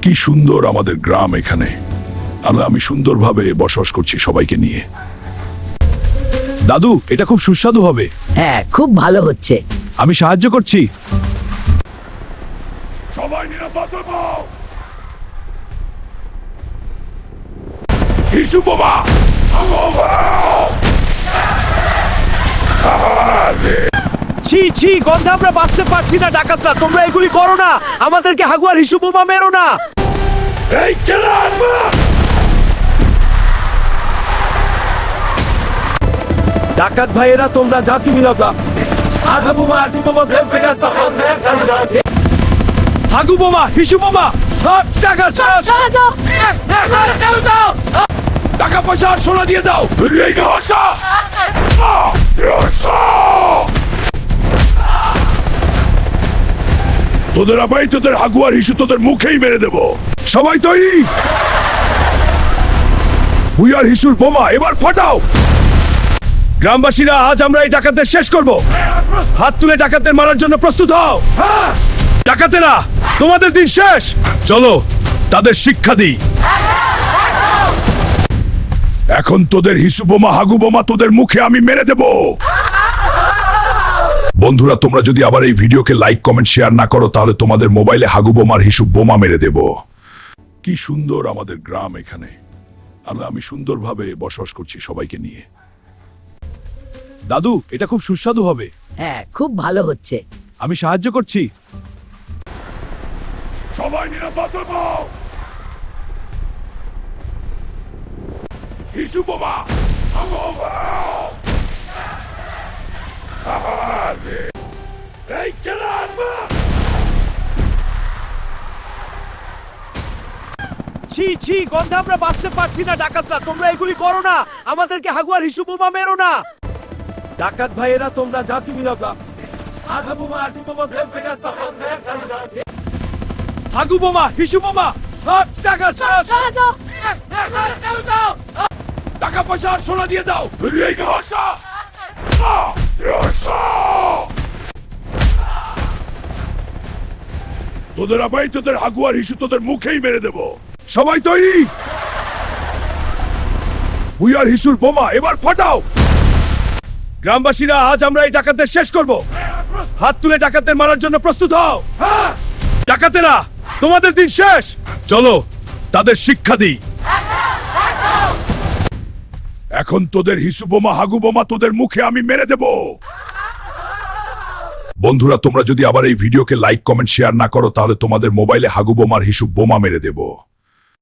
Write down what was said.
কি সুন্দর আমাদের গ্রাম এখানে। আমি সুন্দরভাবে বসবাস করছি সবাইকে নিয়ে। দাদু, এটা খুব সুস্বাদু হবে। হ্যাঁ, খুব ভালো হচ্ছে। আমি সাহায্য করছি। সবাই নিরাপদ হও। হিসু বাবা, ছি ছি, গন্ধে আমরা বাঁচতে পারছি না। ডাকাতরা, তোমরা এগুলি করো না। আমাদেরকে হাগুয়ার হিসু বোমা মেরো না। এই চালান! ডাকাত ভাইয়েরা, তোমরা জাতি মিলাতা। হাগু বোমা, হিসু বোমা, সব টাকা সব। টাকা পয়সা আর সোনা দিয়ে দাও। তোদের আবাই তোদের হাগুয়ার হিসু তোদের মুখেই মেরে দেব। সবাই তৈরি? হুইয়ার হিসুর বোমা এবার ফাটাও। গ্রামবাসীরা, আজ আমরা এই ডাকাতদের শেষ করব। হাত তুলে ডাকাতদের মারার জন্য প্রস্তুত হও। ডাকাতেরা, তোমাদের দিন শেষ। চলো তাদের শিক্ষা দিই। এখন তোদের হিসু বোমা হাগু বোমা তোদের মুখে আমি মেরে দেব। বন্ধুরা, তোমরা যদি আবার এই ভিডিওকে লাইক কমেন্ট শেয়ার না করো তাহলে তোমাদের মোবাইলে হাগু বোমার হিসু বোমা মেরে দেব। কি সুন্দর আমাদের গ্রাম এখানে। আমি সুন্দরভাবে বসবাস করছি সবাইকে নিয়ে। দাদু, এটা খুব সুস্বাদু হবে। হ্যাঁ, খুব ভালো হচ্ছে। আমি সাহায্য করছি। সবাই নিরাপদ হও। হিসু বোমা, এই চালান! ছি ছি, গন্ধে আমরা বাঁচতে পারছি না। ডাকাতরা, তোমরা এগুলি করো না। আমাদেরকে হাগুয়ার হিসু বোমা মেরো না। ডাকাত ভাইয়েরা, তোমরা জাতি মিলাতা। হাগু বোমা, হিসু বোমা, সব টাকা সব। টাকা পয়সা আর সোনা দিয়ে দাও। তোদের আবাই তোদের হাগুয়ার হিসু তোদের মুখেই মেরে দেব। সবাই তৈরি? হুইয়ার হিসুর বোমা এবার ফাটাও। গ্রামবাসীরা, আজ আমরা এই ডাকাতদের শেষ করব। হাত তুলে ডাকাতদের মারার জন্য প্রস্তুত হও। ডাকাতেরা, তোমাদের দিন শেষ। চলো তাদের শিক্ষা দিই। এখন তোদের হিসু বোমা হাগু বোমা তোদের মুখে আমি মেরে দেব। বন্ধুরা, তোমরা যদি আবার এই ভিডিওকে লাইক কমেন্ট শেয়ার না করো তাহলে তোমাদের মোবাইলে হাগু বোমার হিসু বোমা মেরে দেব।